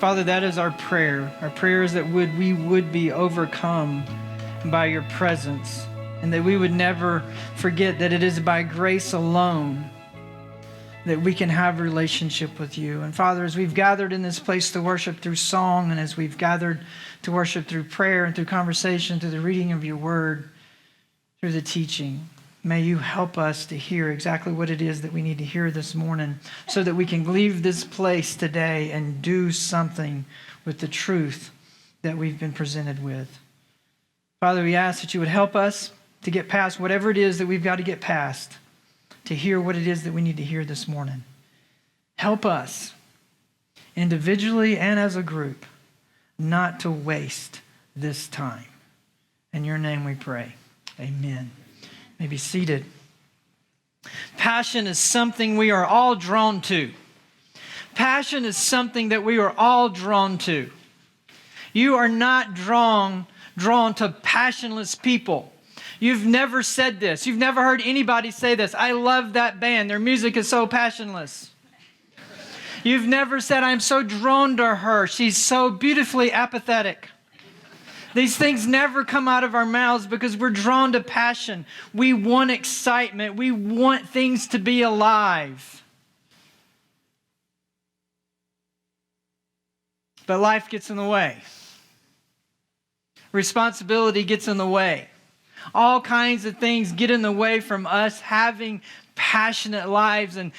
Father, that is our prayer. Our prayer is that we would be overcome by your presence, and that we would never forget that it is by grace alone that we can have a relationship with you. And Father, as we've gathered in this place to worship through song, and as we've gathered to worship through prayer and through conversation, through the reading of your word, through the teaching, may you help us to hear exactly what it is that we need to hear this morning so that we can leave this place today and do something with the truth that we've been presented with. Father, we ask that you would help us to get past whatever it is that we've got to get past, to hear what it is that we need to hear this morning. Help us, individually and as a group, not to waste this time. In your name we pray. Amen. You may be seated. Passion is something we are all drawn to. Passion is something that we are all drawn to. You are not drawn to passionless people. You've never said this. You've never heard anybody say this. I love that band. Their music is so passionless. You've never said, I'm so drawn to her. She's so beautifully apathetic. These things never come out of our mouths because we're drawn to passion. We want excitement. We want things to be alive. But life gets in the way. Responsibility gets in the way. All kinds of things get in the way from us having passionate lives and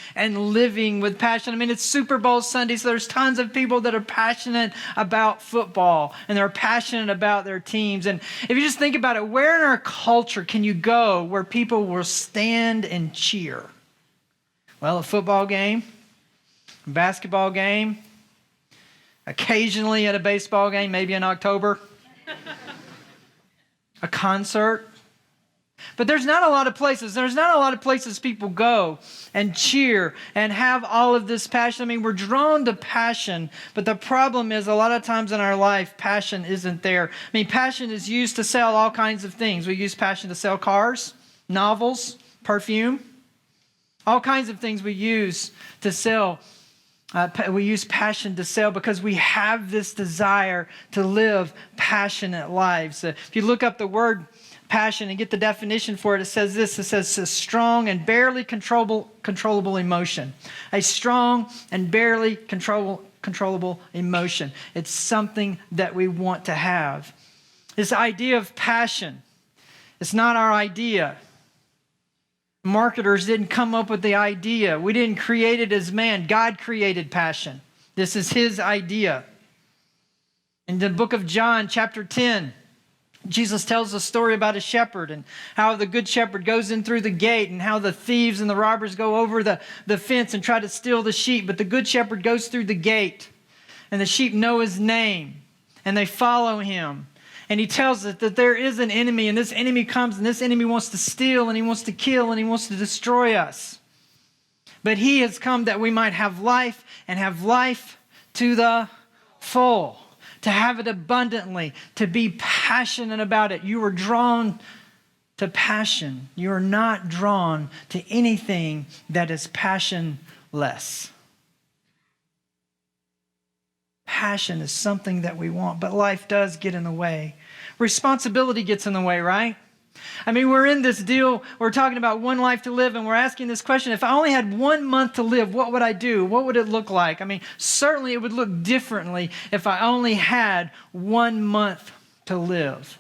living with passion. I mean, it's Super Bowl Sunday, so there's tons of people that are passionate about football and they're passionate about their teams. And if you just think about it, where in our culture can you go where people will stand and cheer? Well, a football game, a basketball game, occasionally at a baseball game, maybe in October, a concert. But there's not a lot of places people go and cheer and have all of this passion. I mean, we're drawn to passion, but the problem is a lot of times in our life, passion isn't there. I mean, passion is used to sell all kinds of things. We use passion to sell cars, novels, perfume, all kinds of things we use to sell. We use passion to sell because we have this desire to live passionate lives. If you look up the word passion and get the definition for it, it says this. It says a strong and barely controllable emotion. A strong and barely controllable emotion. It's something that we want to have. This idea of passion, it's not our idea. Marketers didn't come up with the idea. We didn't create it as man. God created passion. This is his idea. In the book of John, chapter 10, Jesus tells a story about a shepherd and how the good shepherd goes in through the gate and how the thieves and the robbers go over the fence and try to steal the sheep. But the good shepherd goes through the gate and the sheep know his name and they follow him. And he tells us that there is an enemy, and this enemy comes, and this enemy wants to steal, and he wants to kill, and he wants to destroy us. But he has come that we might have life, and have life to the full, to have it abundantly, to be passionate about it. You are drawn to passion. You are not drawn to anything that is passionless. Passion is something that we want, but life does get in the way. Responsibility gets in the way, right? I mean, we're in this deal, we're talking about one life to live, and we're asking this question, if I only had 1 month to live, what would I do? What would it look like? I mean, certainly it would look differently if I only had 1 month to live.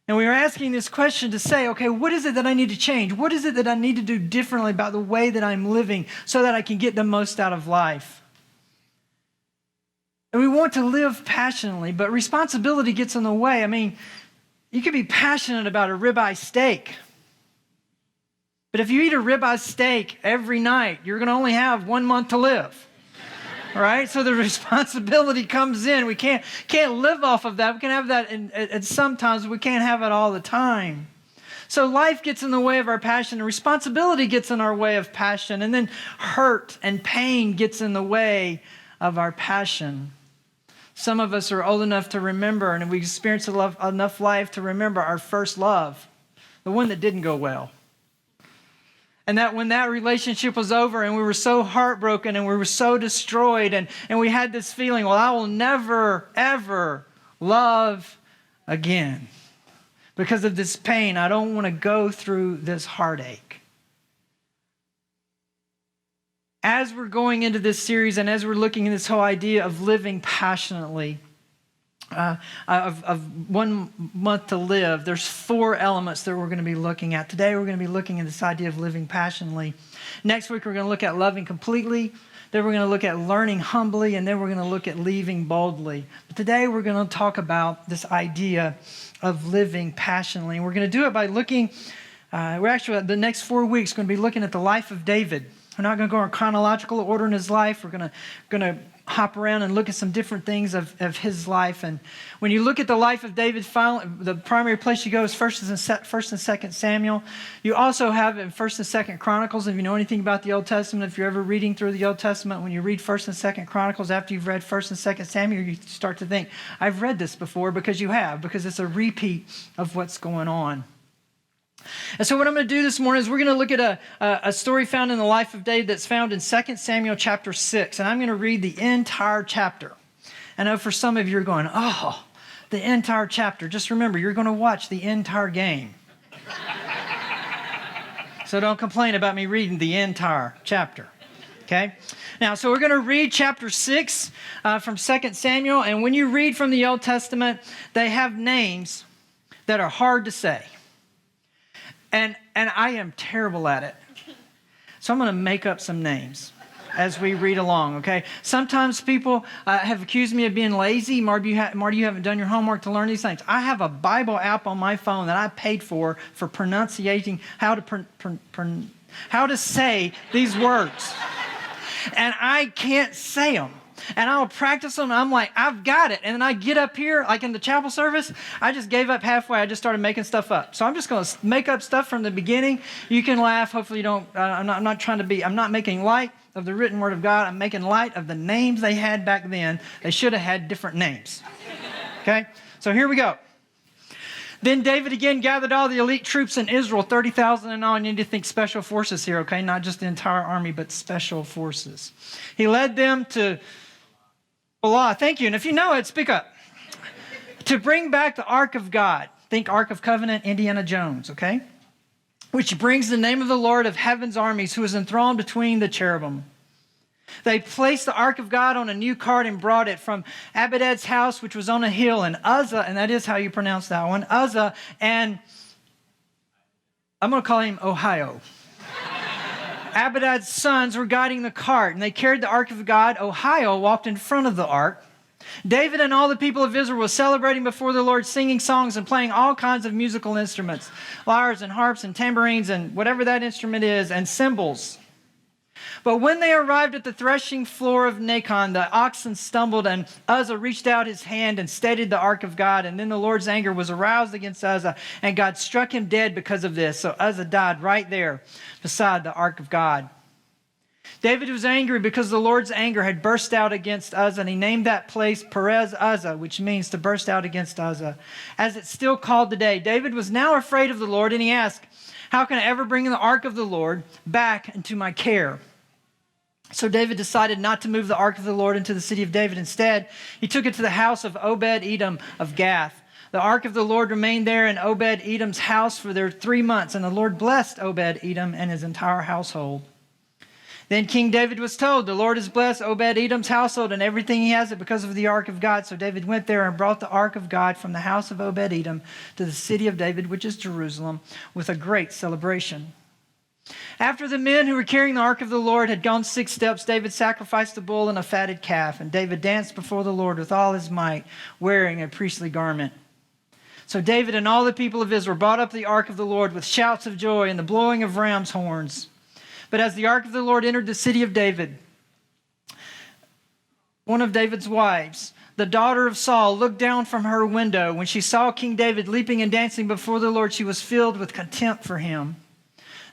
And we were asking this question to say, okay, what is it that I need to change? What is it that I need to do differently about the way that I'm living so that I can get the most out of life? And we want to live passionately, but responsibility gets in the way. I mean, you could be passionate about a ribeye steak. But if you eat a ribeye steak every night, you're going to only have 1 month to live. All right? So the responsibility comes in. We can't live off of that. We can have that at sometimes, but we can't have it all the time. So life gets in the way of our passion, and responsibility gets in our way of passion, and then hurt and pain gets in the way of our passion. Some of us are old enough to remember, and we experienced enough life to remember our first love, the one that didn't go well. And that when that relationship was over and we were so heartbroken and we were so destroyed and we had this feeling, well, I will never, ever love again. Because of this pain, I don't want to go through this heartache. As we're going into this series and as we're looking at this whole idea of living passionately, of 1 month to live, there's 4 elements that we're going to be looking at. Today we're going to be looking at this idea of living passionately. Next week we're going to look at loving completely. Then we're going to look at learning humbly, and then we're going to look at leaving boldly. But today we're going to talk about this idea of living passionately. And we're going to do it by looking, we're actually, the next 4 weeks, going to be looking at the life of David. We're not going to go in chronological order in his life. We're going to hop around and look at some different things of his life. And when you look at the life of David, the primary place you go is 1st and 2nd Samuel. You also have in 1st and 2nd Chronicles. If you know anything about the Old Testament, if you're ever reading through the Old Testament, when you read 1st and 2nd Chronicles, after you've read 1st and 2nd Samuel, you start to think, I've read this before, because it's a repeat of what's going on. And so what I'm going to do this morning is we're going to look at a story found in the life of David that's found in 2 Samuel chapter 6. And I'm going to read the entire chapter. I know for some of you are going, oh, the entire chapter. Just remember, you're going to watch the entire game. So don't complain about me reading the entire chapter. Okay? Now, so we're going to read chapter 6 from 2 Samuel. And when you read from the Old Testament, they have names that are hard to say. And I am terrible at it. So I'm going to make up some names as we read along, okay? Sometimes people have accused me of being lazy. Marty, you haven't done your homework to learn these things. I have a Bible app on my phone that I paid for pronunciating how to say these words. And I can't say them. And I'll practice them. And I'm like, I've got it. And then I get up here, like in the chapel service, I just gave up halfway. I just started making stuff up. So I'm just going to make up stuff from the beginning. You can laugh. Hopefully you don't. I'm not making light of the written word of God. I'm making light of the names they had back then. They should have had different names. Okay? So here we go. Then David again gathered all the elite troops in Israel, 30,000 and all. You need to think special forces here, okay? Not just the entire army, but special forces. He led them to Baalah, thank you. And if you know it, speak up. To bring back the Ark of God. Think Ark of Covenant, Indiana Jones, okay? Which brings the name of the Lord of heaven's armies, who is enthroned between the cherubim. They placed the Ark of God on a new cart and brought it from Abinadab's house, which was on a hill, and Uzzah, and that is how you pronounce that one, Uzzah, and I'm going to call him Ahio. Abinadab's sons were guiding the cart, and they carried the Ark of God. Ahio walked in front of the ark. David and all the people of Israel were celebrating before the Lord, singing songs and playing all kinds of musical instruments, lyres and harps and tambourines and whatever that instrument is, and cymbals. But when they arrived at the threshing floor of Nacon, the oxen stumbled, and Uzzah reached out his hand and steadied the Ark of God. And then the Lord's anger was aroused against Uzzah, and God struck him dead because of this. So Uzzah died right there beside the Ark of God. David was angry because the Lord's anger had burst out against Uzzah, and he named that place Perez Uzzah, which means to burst out against Uzzah, as it's still called today. David was now afraid of the Lord, and he asked, how can I ever bring the Ark of the Lord back into my care? So David decided not to move the Ark of the Lord into the city of David. Instead, he took it to the house of Obed-edom of Gath. The Ark of the Lord remained there in Obed-edom's house for their 3 months, and the Lord blessed Obed-edom and his entire household. Then King David was told, the Lord has blessed Obed-edom's household and everything he has it because of the Ark of God. So David went there and brought the Ark of God from the house of Obed-edom to the city of David, which is Jerusalem, with a great celebration. After the men who were carrying the Ark of the Lord had gone 6 steps, David sacrificed a bull and a fatted calf, and David danced before the Lord with all his might, wearing a priestly garment. So David and all the people of Israel brought up the Ark of the Lord with shouts of joy and the blowing of ram's horns. But as the Ark of the Lord entered the city of David, one of David's wives, the daughter of Saul, looked down from her window. When she saw King David leaping and dancing before the Lord, she was filled with contempt for him.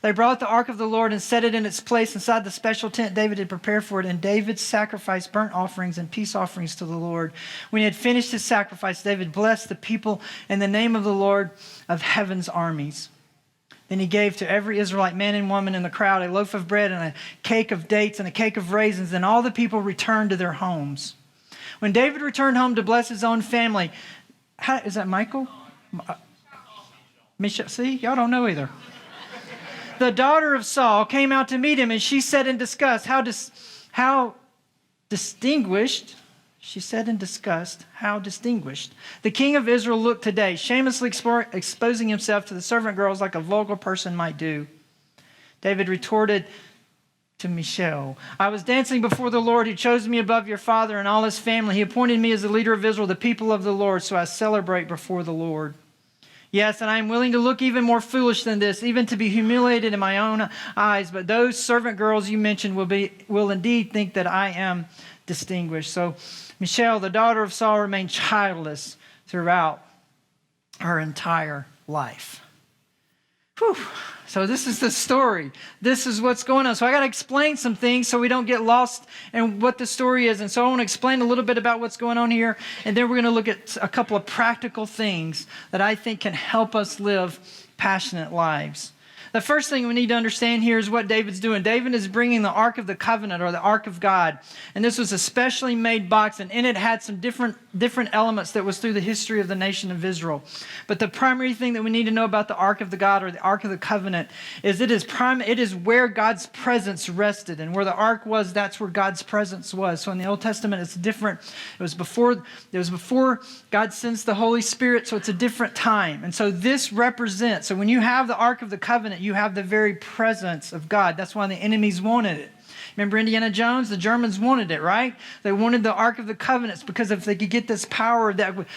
They brought the Ark of the Lord and set it in its place inside the special tent David had prepared for it. And David sacrificed burnt offerings and peace offerings to the Lord. When he had finished his sacrifice, David blessed the people in the name of the Lord of heaven's armies. Then he gave to every Israelite man and woman in the crowd a loaf of bread and a cake of dates and a cake of raisins. And all the people returned to their homes. When David returned home to bless his own family, is that Michael? Michelle? See, y'all don't know either. The daughter of Saul came out to meet him, and she said in disgust, how distinguished. She said in disgust, how distinguished. The king of Israel looked today, shamelessly exposing himself to the servant girls like a vulgar person might do. David retorted to Michal, I was dancing before the Lord who chose me above your father and all his family. He appointed me as the leader of Israel, the people of the Lord, so I celebrate before the Lord. Yes, and I am willing to look even more foolish than this, even to be humiliated in my own eyes. But those servant girls you mentioned will indeed think that I am distinguished. So Michal, the daughter of Saul, remained childless throughout her entire life. Whew. So this is the story. This is what's going on. So I got to explain some things so we don't get lost in what the story is. And so I want to explain a little bit about what's going on here. And then we're going to look at a couple of practical things that I think can help us live passionate lives. The first thing we need to understand here is what David's doing. David is bringing the Ark of the Covenant, or the Ark of God. And this was a specially made box, and in it had some different elements that was through the history of the nation of Israel. But the primary thing that we need to know about the Ark of the God, or the Ark of the Covenant, is it is where God's presence rested. And where the Ark was, that's where God's presence was. So in the Old Testament, it's different. It was before God sends the Holy Spirit, so it's a different time. And so this represents, so when you have the Ark of the Covenant, you have the very presence of God. That's why the enemies wanted it. Remember Indiana Jones? The Germans wanted it, right? They wanted the Ark of the Covenants because if they could get this power, that would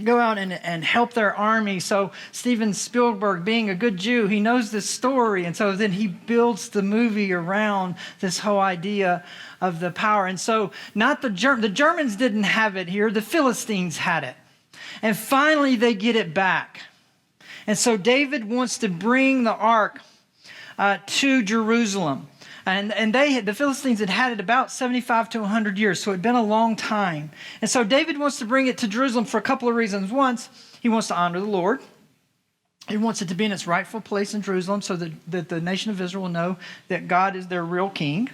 go out and help their army. So Steven Spielberg, being a good Jew, he knows this story. And so then he builds the movie around this whole idea of the power. And so not the Germans didn't have it here. The Philistines had it. And finally they get it back. And so David wants to bring the ark to Jerusalem. And the Philistines had it about 75 to 100 years, so it had been a long time. And so David wants to bring it to Jerusalem for a couple of reasons. One, he wants to honor the Lord. He wants it to be in its rightful place in Jerusalem so that the nation of Israel will know that God is their real king.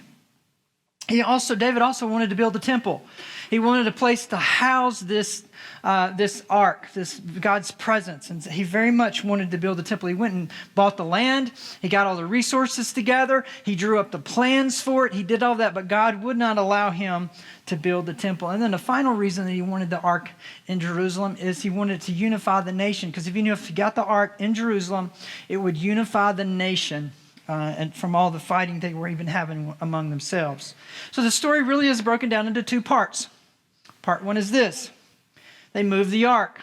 David also wanted to build a temple. He wanted a place to house this ark, this God's presence. And he very much wanted to build a temple. He went and bought the land. He got all the resources together. He drew up the plans for it. He did all that, but God would not allow him to build the temple. And then the final reason that he wanted the ark in Jerusalem is he wanted to unify the nation. Because if you got the ark in Jerusalem, it would unify the nation. And from all the fighting they were even having among themselves. So the story really is broken down into two parts. Part one is this. They move the ark.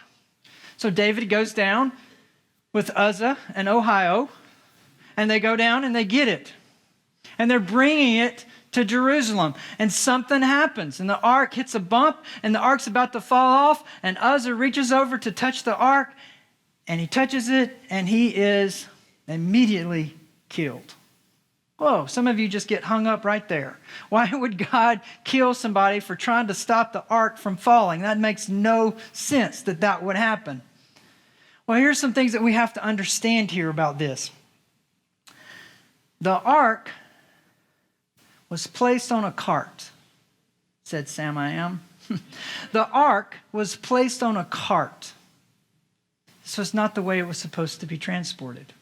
So David goes down with Uzzah and Ahio, and they go down and they get it. And they're bringing it to Jerusalem. And something happens, and the ark hits a bump, and the ark's about to fall off, and Uzzah reaches over to touch the ark, and he touches it, and he is immediately killed. Whoa, some of you just get hung up right there. Why would God kill somebody for trying to stop the ark from falling? That makes no sense that would happen. Well, here's some things that we have to understand here about this. The ark was placed on a cart, said Sam I am. The ark was placed on a cart. This was not the way it was supposed to be transported.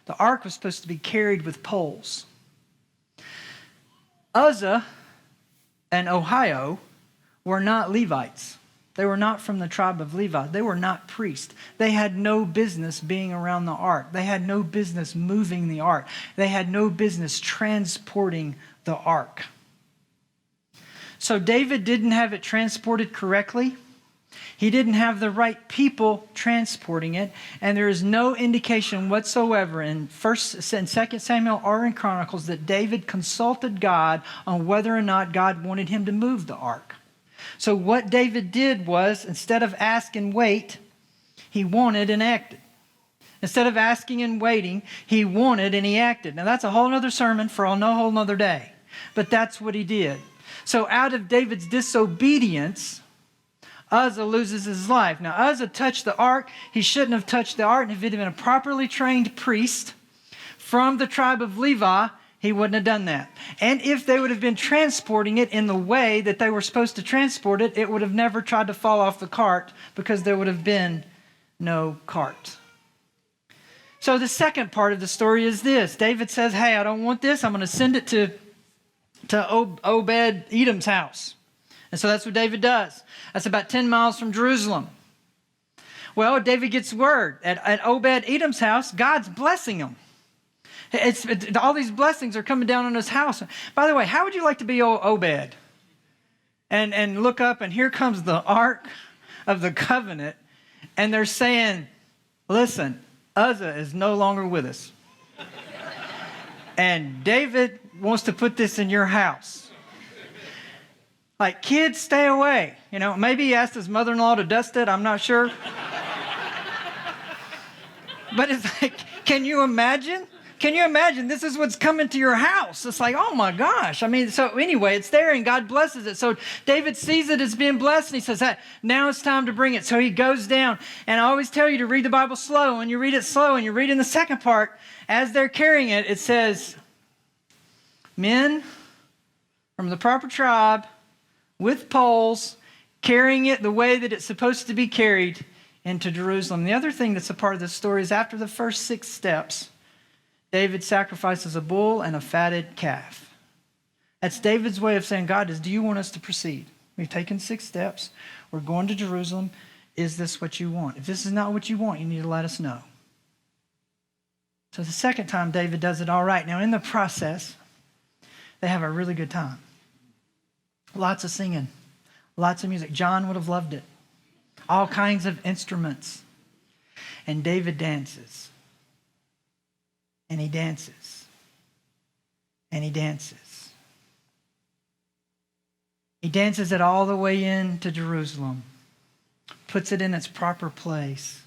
The ark was supposed to be carried with poles. Uzzah and Ahio were not Levites. They were not from the tribe of Levi. They were not priests. They had no business being around the ark. They had no business moving the ark. They had no business transporting the ark. So David didn't have it transported correctly. He didn't have the right people transporting it, and there is no indication whatsoever in 1st and 2nd Samuel or in Chronicles that David consulted God on whether or not God wanted him to move the ark. So what David did was, instead of ask and wait, he wanted and acted. Instead of asking and waiting, he wanted and he acted. Now that's a whole other sermon for a whole nother day, but that's what he did. So out of David's disobedience, Uzzah loses his life. Now, Uzzah touched the ark. He shouldn't have touched the ark. And if it had been a properly trained priest from the tribe of Levi, he wouldn't have done that. And if they would have been transporting it in the way that they were supposed to transport it, it would have never tried to fall off the cart because there would have been no cart. So the second part of the story is this. David says, hey, I don't want this. I'm going to send it to Obed-edom's house. And so that's what David does. That's about 10 miles from Jerusalem. Well, David gets word. At Obed-edom's house, God's blessing him. All these blessings are coming down on his house. By the way, how would you like to be Obed? And look up, and here comes the Ark of the Covenant. And they're saying, listen, Uzzah is no longer with us. And David wants to put this in your house. Like, kids, stay away. You know, maybe he asked his mother-in-law to dust it. I'm not sure. But it's like, can you imagine? Can you imagine? This is what's coming to your house. It's like, oh my gosh. I mean, so anyway, it's there and God blesses it. So David sees it as being blessed and he says, hey, now it's time to bring it. So he goes down. And I always tell you to read the Bible slow. When you read it slow and you read in the second part, as they're carrying it, it says, men from the proper tribe with poles, carrying it the way that it's supposed to be carried into Jerusalem. The other thing that's a part of this story is after the first 6 steps, David sacrifices a bull and a fatted calf. That's David's way of saying, God, do you want us to proceed? We've taken 6 steps. We're going to Jerusalem. Is this what you want? If this is not what you want, you need to let us know. So the second time, David does it all right. Now, in the process, they have a really good time. Lots of singing, lots of music. John would have loved it. All kinds of instruments. And David dances. And he dances. And he dances. He dances it all the way into Jerusalem. Puts it in its proper place.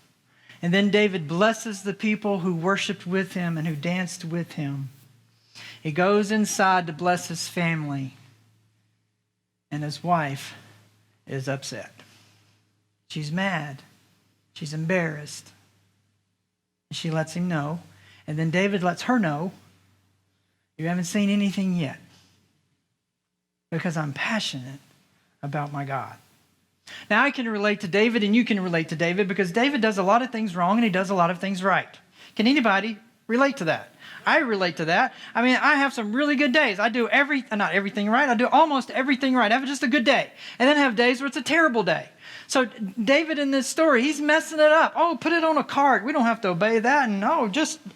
And then David blesses the people who worshiped with him and who danced with him. He goes inside to bless his family. And his wife is upset. She's mad. She's embarrassed. She lets him know. And then David lets her know, you haven't seen anything yet. Because I'm passionate about my God. Now I can relate to David and you can relate to David because David does a lot of things wrong and he does a lot of things right. Can anybody relate to that? I relate to that. I mean, I have some really good days. I do not everything right. I do almost everything right. I have just a good day. And then I have days where it's a terrible day. So David in this story, he's messing it up. Oh, put it on a cart. We don't have to obey that. And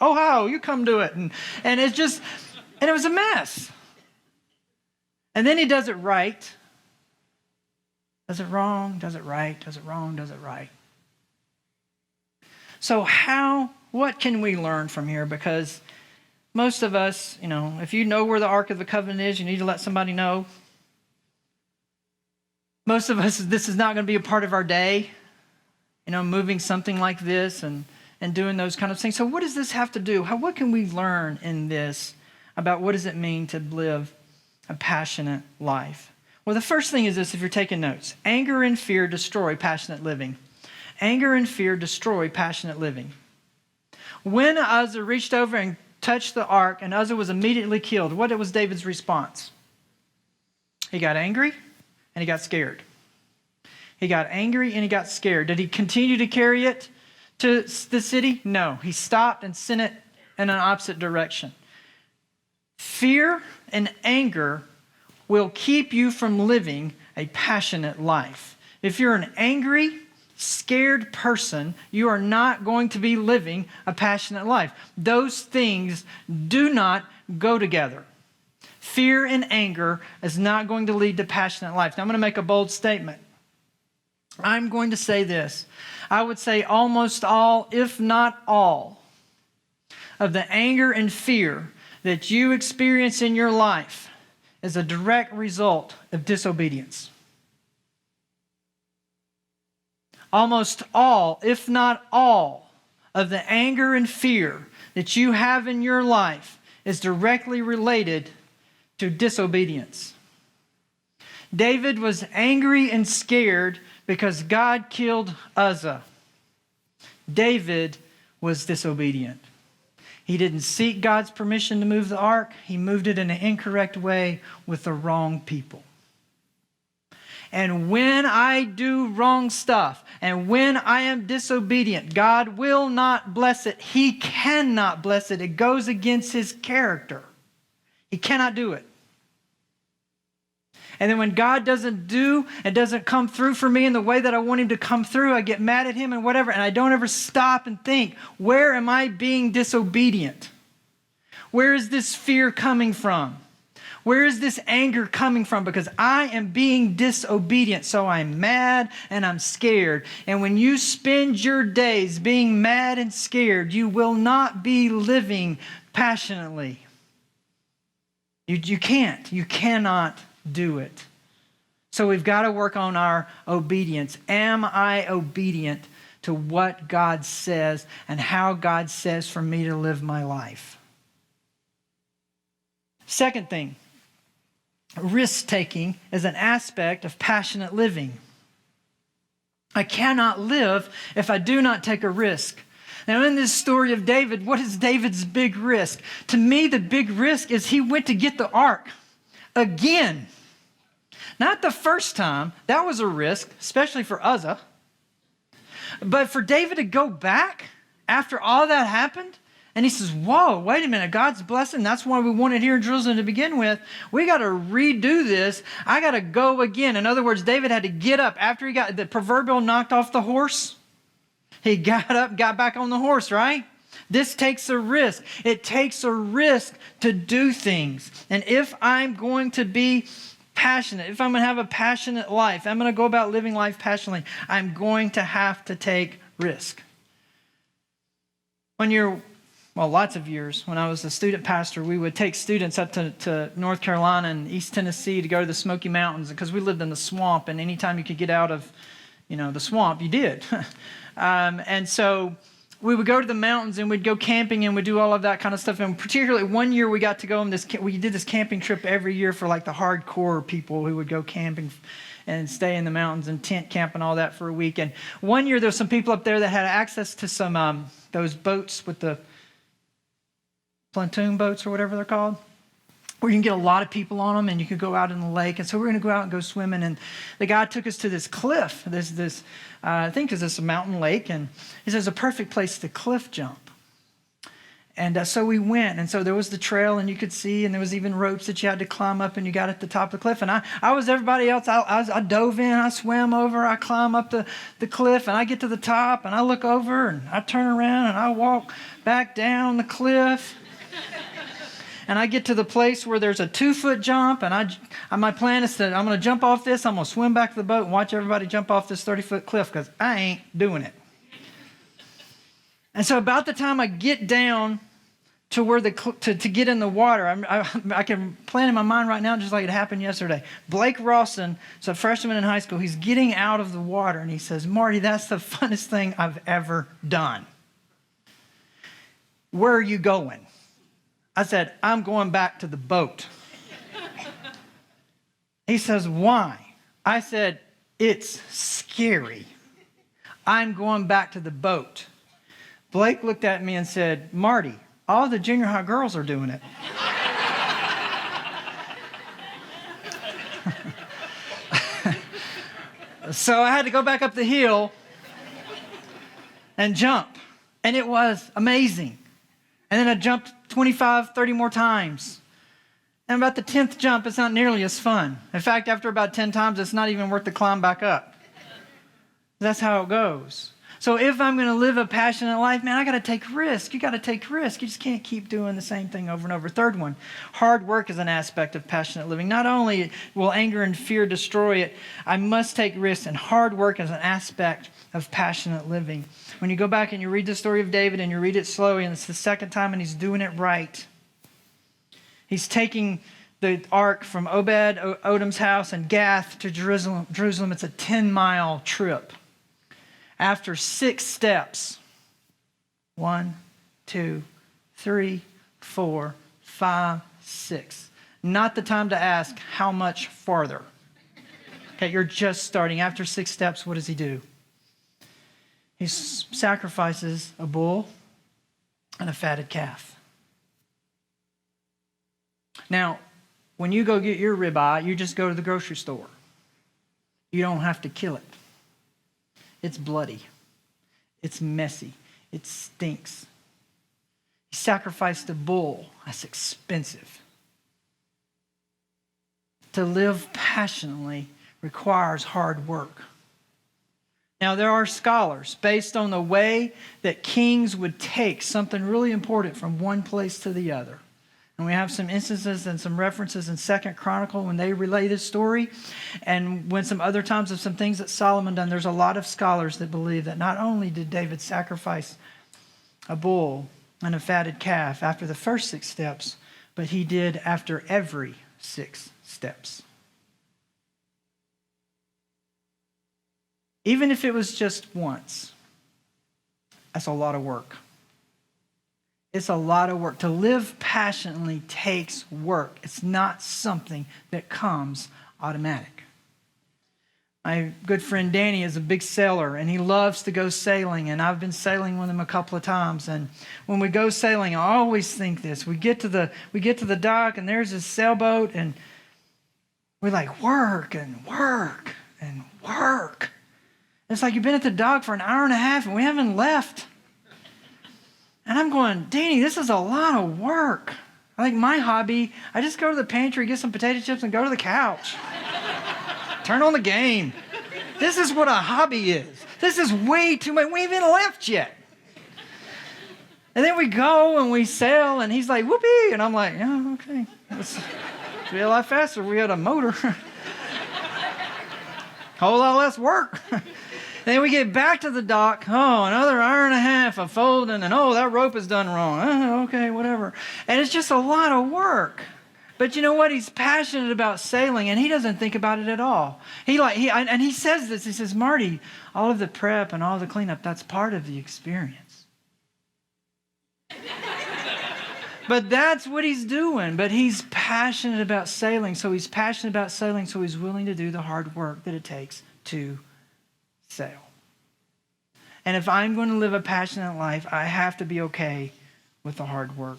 Ohio, you come do it. And it was a mess. And then he does it right. Does it wrong, does it right, does it wrong, does it right. So what can we learn from here? Because most of us, if you know where the Ark of the Covenant is, you need to let somebody know. Most of us, this is not going to be a part of our day, moving something like this and doing those kind of things. So what does this have to do? What can we learn in this about what does it mean to live a passionate life? Well, the first thing is this, if you're taking notes. Anger and fear destroy passionate living. Anger and fear destroy passionate living. When Uzzah reached over and touched the ark and Uzzah was immediately killed, what was David's response? He got angry and he got scared. He got angry and he got scared. Did he continue to carry it to the city? No. He stopped and sent it in an opposite direction. Fear and anger will keep you from living a passionate life. If you're an angry, scared person, you are not going to be living a passionate life. Those things do not go together. Fear and anger is not going to lead to passionate life. Now I'm going to make a bold statement. I'm going to say this. I would say almost all, if not all, of the anger and fear that you experience in your life is a direct result of disobedience. Almost all, if not all, of the anger and fear that you have in your life is directly related to disobedience. David was angry and scared because God killed Uzzah. David was disobedient. He didn't seek God's permission to move the ark. He moved it in an incorrect way with the wrong people. And when I do wrong stuff, and when I am disobedient, God will not bless it. He cannot bless it. It goes against his character. He cannot do it. And then when God doesn't do and doesn't come through for me in the way that I want him to come through, I get mad at him and whatever, and I don't ever stop and think, where am I being disobedient? Where is this fear coming from? Where is this anger coming from? Because I am being disobedient, so I'm mad and I'm scared. And when you spend your days being mad and scared, you will not be living passionately. You can't. You cannot do it. So we've got to work on our obedience. Am I obedient to what God says and how God says for me to live my life? Second thing, risk-taking is an aspect of passionate living. I cannot live if I do not take a risk. Now, in this story of David, what is David's big risk? To me, the big risk is he went to get the ark again. Not the first time. That was a risk, especially for Uzzah. But for David to go back after all that happened, and he says, whoa, wait a minute, God's blessing. That's why we wanted here in Jerusalem to begin with. We got to redo this. I got to go again. In other words, David had to get up after he got the proverbial knocked off the horse. He got up, got back on the horse, right? This takes a risk. It takes a risk to do things. And if I'm going to be passionate, if I'm going to have a passionate life, I'm going to go about living life passionately, I'm going to have to take risk. Lots of years, when I was a student pastor, we would take students up to North Carolina and East Tennessee to go to the Smoky Mountains because we lived in the swamp, and anytime you could get out of, the swamp, you did. And so we would go to the mountains and we'd go camping and we'd do all of that kind of stuff. And particularly one year we got to go on we did this camping trip every year for like the hardcore people who would go camping and stay in the mountains and tent camp and all that for a week. And one year there were some people up there that had access to some those boats with the pontoon boats or whatever they're called, where you can get a lot of people on them and you could go out in the lake. And so we're going to go out and go swimming. And the guy took us to this cliff. I think it's this mountain lake. And he says, a perfect place to cliff jump. And so we went. And so there was the trail and you could see, and there was even ropes that you had to climb up, and you got at the top of the cliff. And I was everybody else. I dove in, I swam over, I climb up the cliff, and I get to the top and I look over and I turn around and I walk back down the cliff. And I get to the place where there's a 2-foot jump, and my plan is that I'm going to jump off this, I'm going to swim back to the boat and watch everybody jump off this 30-foot cliff because I ain't doing it. And so about the time I get down to where to get in the water, I can plan in my mind right now just like it happened yesterday. Blake Rawson is a freshman in high school. He's getting out of the water, and he says, Marty, that's the funnest thing I've ever done. Where are you going? I said, I'm going back to the boat. He says, why? I said, it's scary. I'm going back to the boat. Blake looked at me and said, Marty, all the junior high girls are doing it. So I had to go back up the hill and jump. And it was amazing. And then I jumped 25, 30 more times. And about the 10th jump, it's not nearly as fun. In fact, after about 10 times, it's not even worth the climb back up. That's how it goes. So if I'm going to live a passionate life, man, I got to take risk. You got to take risk. You just can't keep doing the same thing over and over. Third one, hard work is an aspect of passionate living. Not only will anger and fear destroy it, I must take risks, and hard work is an aspect of passionate living. When you go back and you read the story of David and you read it slowly, and it's the second time and he's doing it right. He's taking the ark from Obed-edom's house in Gath to Jerusalem. It's a 10-mile trip. After 6 steps, 1, 2, 3, 4, 5, 6. Not the time to ask how much farther. Okay, you're just starting. After 6 steps, what does he do? He sacrifices a bull and a fatted calf. Now, when you go get your ribeye, you just go to the grocery store. You don't have to kill it. It's bloody. It's messy. It stinks. He sacrificed a bull. That's expensive. To live passionately requires hard work. Now, there are scholars, based on the way that kings would take something really important from one place to the other. And we have some instances and some references in 2 Chronicle when they relay this story. And when some other times of some things that Solomon done, there's a lot of scholars that believe that not only did David sacrifice a bull and a fatted calf after the first 6 steps, but he did after every 6 steps. Even if it was just once, that's a lot of work. It's a lot of work. To live passionately takes work. It's not something that comes automatic. My good friend Danny is a big sailor, and he loves to go sailing, and I've been sailing with him a couple of times. And when we go sailing, I always think this. We get to the dock, and there's this sailboat, and we like work and work and work. It's like you've been at the dock for an hour and a half, and we haven't left. And I'm going, Danny, this is a lot of work. I think my hobby, I just go to the pantry, get some potato chips, and go to the couch. Turn on the game. This is what a hobby is. This is way too much. We haven't left yet. And then we go and we sail, and he's like, whoopee. And I'm like, yeah, okay. It's be a lot faster if we had a motor. Whole lot less work. Then we get back to the dock. Oh, another hour and a half of folding, and oh, that rope is done wrong. Oh, okay, whatever. And it's just a lot of work. But you know what? He's passionate about sailing, and he doesn't think about it at all. He says this. He says, Marty, all of the prep and all the cleanup, that's part of the experience. But that's what he's doing. But he's passionate about sailing. So he's passionate about sailing, so he's willing to do the hard work that it takes to sail. And if I'm going to live a passionate life, I have to be okay with the hard work.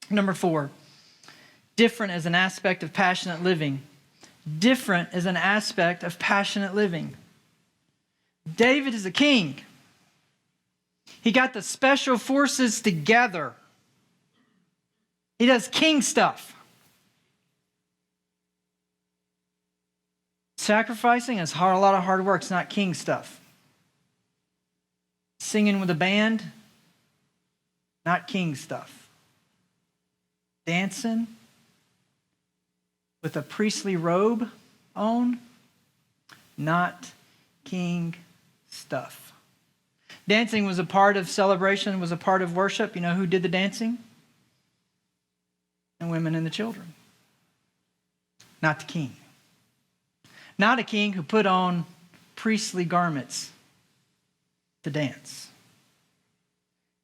Number 4, different is an aspect of passionate living. Different is an aspect of passionate living. David is a king. He got the special forces together. He does king stuff. Sacrificing is a lot of hard work. It's not king stuff. Singing with a band, not king stuff. Dancing with a priestly robe on, not king stuff. Dancing was a part of celebration, was a part of worship. You know who did the dancing? The women and the children. Not the king. Not a king who put on priestly garments to dance.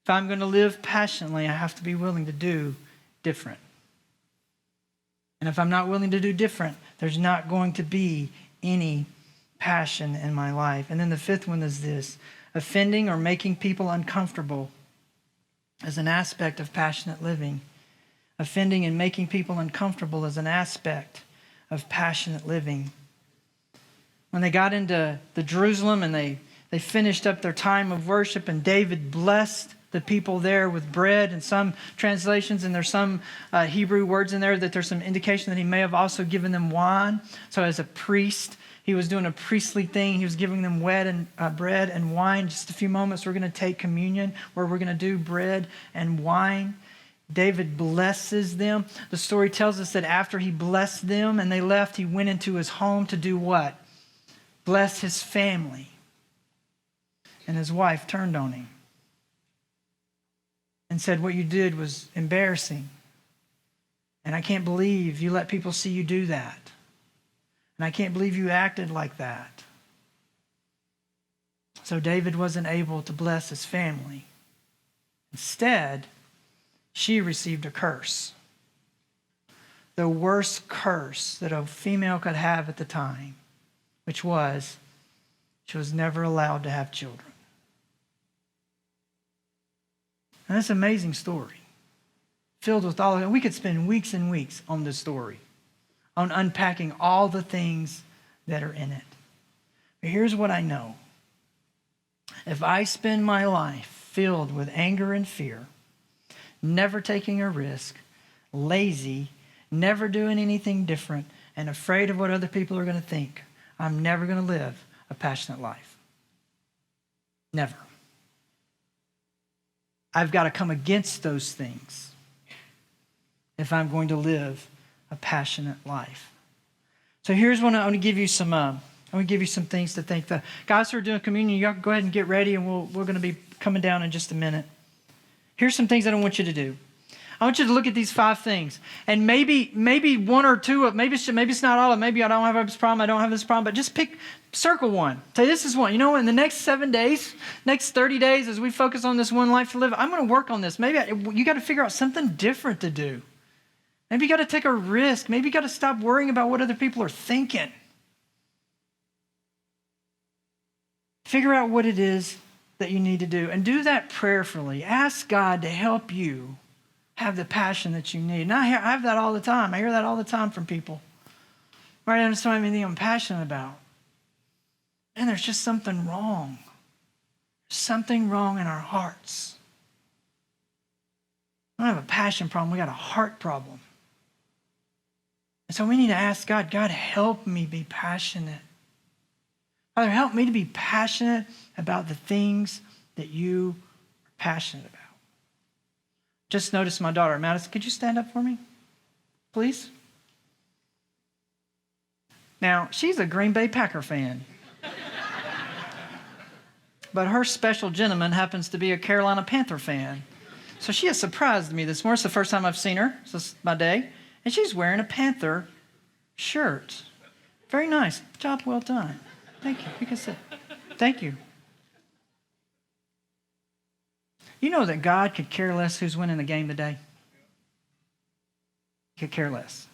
If I'm going to live passionately, I have to be willing to do different. And if I'm not willing to do different, there's not going to be any passion in my life. And then the 5th one is this: offending or making people uncomfortable is an aspect of passionate living. Offending and making people uncomfortable is an aspect of passionate living. When they got into the Jerusalem and they finished up their time of worship, and David blessed the people there with bread. In some translations, and there's some Hebrew words in there that there's some indication that he may have also given them wine. So as a priest, he was doing a priestly thing. He was giving them bread and wine. Just a few moments, we're going to take communion where we're going to do bread and wine. David blesses them. The story tells us that after he blessed them and they left, he went into his home to do what? Bless his family. And his wife turned on him and said, what you did was embarrassing. And I can't believe you let people see you do that. And I can't believe you acted like that. So David wasn't able to bless his family. Instead, she received a curse. The worst curse that a female could have at the time. which was she was never allowed to have children. And that's an amazing story, filled with all of it. We could spend weeks and weeks on this story, on unpacking all the things that are in it. But here's what I know. If I spend my life filled with anger and fear, never taking a risk, lazy, never doing anything different, and afraid of what other people are going to think, I'm never going to live a passionate life. Never. I've got to come against those things if I'm going to live a passionate life. So here's what I want to give you some. I'm going to give you some things to think. The guys who are doing communion, y'all go ahead and get ready, and we're going to be coming down in just a minute. Here's some things I don't want you to do. I want you to look at these 5 things, and maybe one or two of, maybe it's not all of, maybe I don't have this problem, I don't have this problem, but just circle one. Say, this is one. You know, in the next 7 days, next 30 days, as we focus on this one life to live, I'm going to work on this. Maybe you got to figure out something different to do. Maybe you got to take a risk. Maybe you got to stop worrying about what other people are thinking. Figure out what it is that you need to do, and do that prayerfully. Ask God to help you have the passion that you need. And I have that all the time. I hear that all the time from people. Right? I don't know anything I'm passionate about. And there's just something wrong. Something wrong in our hearts. We don't have a passion problem. We got a heart problem. And so we need to ask God, God, help me be passionate. Father, help me to be passionate about the things that you are passionate about. Just noticed my daughter. Madison, could you stand up for me, please? Now, she's a Green Bay Packer fan. But her special gentleman happens to be a Carolina Panther fan. So she has surprised me this morning. It's the first time I've seen her. So it's my day. And she's wearing a Panther shirt. Very nice. Job well done. Thank you. You can sit. Thank you. You know that God could care less who's winning the game today? He could care less.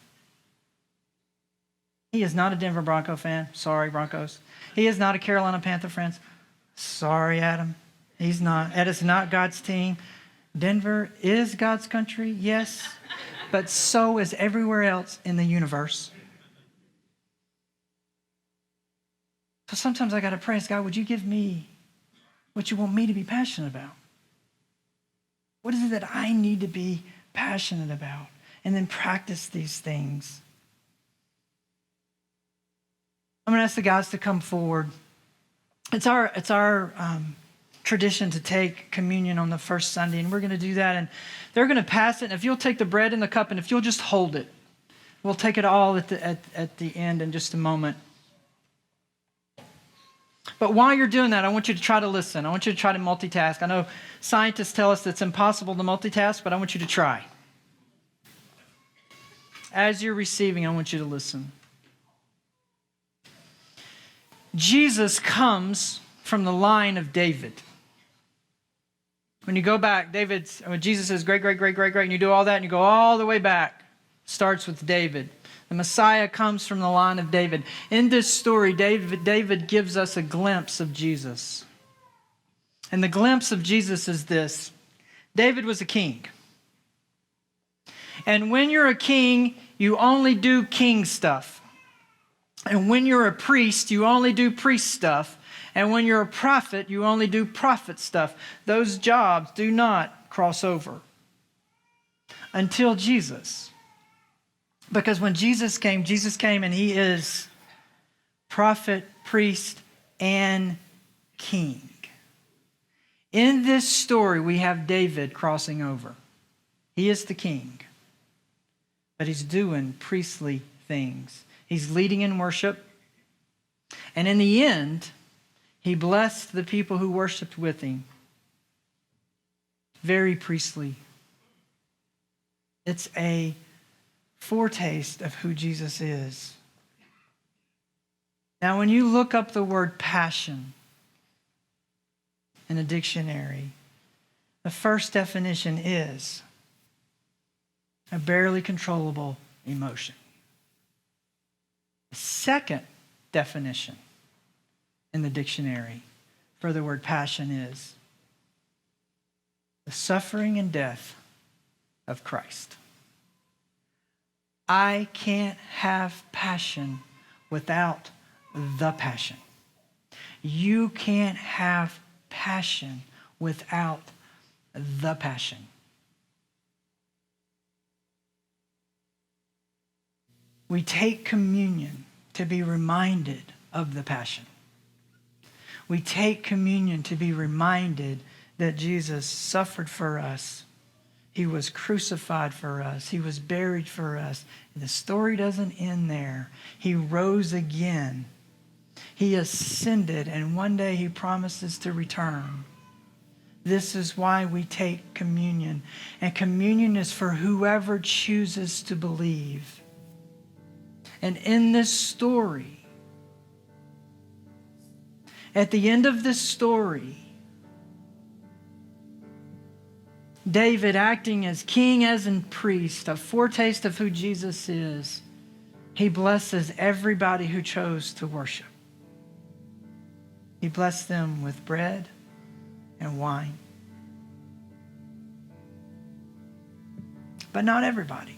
He is not a Denver Bronco fan. Sorry, Broncos. He is not a Carolina Panther fan. Sorry, Adam. He's not. That is not God's team. Denver is God's country, yes, but so is everywhere else in the universe. So sometimes I got to pray, God, would you give me what you want me to be passionate about? What is it that I need to be passionate about? And then practice these things. I'm going to ask the guys to come forward. It's our tradition to take communion on the first Sunday, and we're going to do that. And they're going to pass it. And if you'll take the bread and the cup, and if you'll just hold it, we'll take it all at the end in just a moment. But while you're doing that, I want you to try to listen. I want you to try to multitask. I know scientists tell us it's impossible to multitask, but I want you to try. As you're receiving, I want you to listen. Jesus comes from the line of David. When you go back, when Jesus says great, and you do all that, and you go all the way back, starts with David. The Messiah comes from the line of David. In this story, David gives us a glimpse of Jesus. And the glimpse of Jesus is this. David was a king. And when you're a king, you only do king stuff. And when you're a priest, you only do priest stuff. And when you're a prophet, you only do prophet stuff. Those jobs do not cross over until Jesus. Because when Jesus came and he is prophet, priest, and king. In this story, we have David crossing over. He is the king, but he's doing priestly things. He's leading in worship. And in the end, he blessed the people who worshiped with him. Very priestly. It's a foretaste of who Jesus is. Now, when you look up the word passion in a dictionary, the first definition is a barely controllable emotion. The second definition in the dictionary for the word passion is the suffering and death of Christ. I can't have passion without the passion. You can't have passion without the passion. We take communion to be reminded of the passion. We take communion to be reminded that Jesus suffered for us. He was crucified for us. He was buried for us. And the story doesn't end there. He rose again. He ascended, and one day he promises to return. This is why we take communion. And communion is for whoever chooses to believe. And in this story, at the end of this story, David, acting as king, as in priest, a foretaste of who Jesus is, he blesses everybody who chose to worship. He blessed them with bread and wine. But not everybody.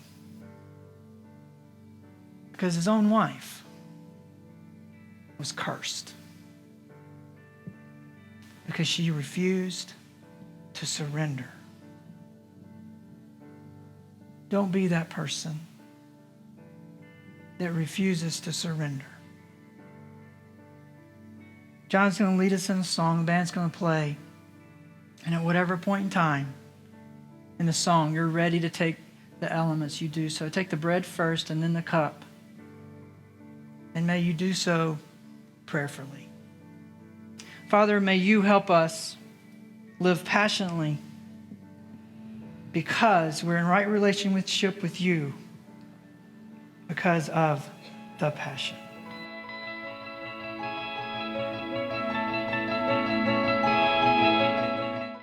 Because his own wife was cursed. Because she refused to surrender. Don't be that person that refuses to surrender. John's going to lead us in a song. The band's going to play. And at whatever point in time in the song you're ready to take the elements, you do so. Take the bread first and then the cup. And may you do so prayerfully. Father, may you help us live passionately because we're in right relationship with you because of the passion.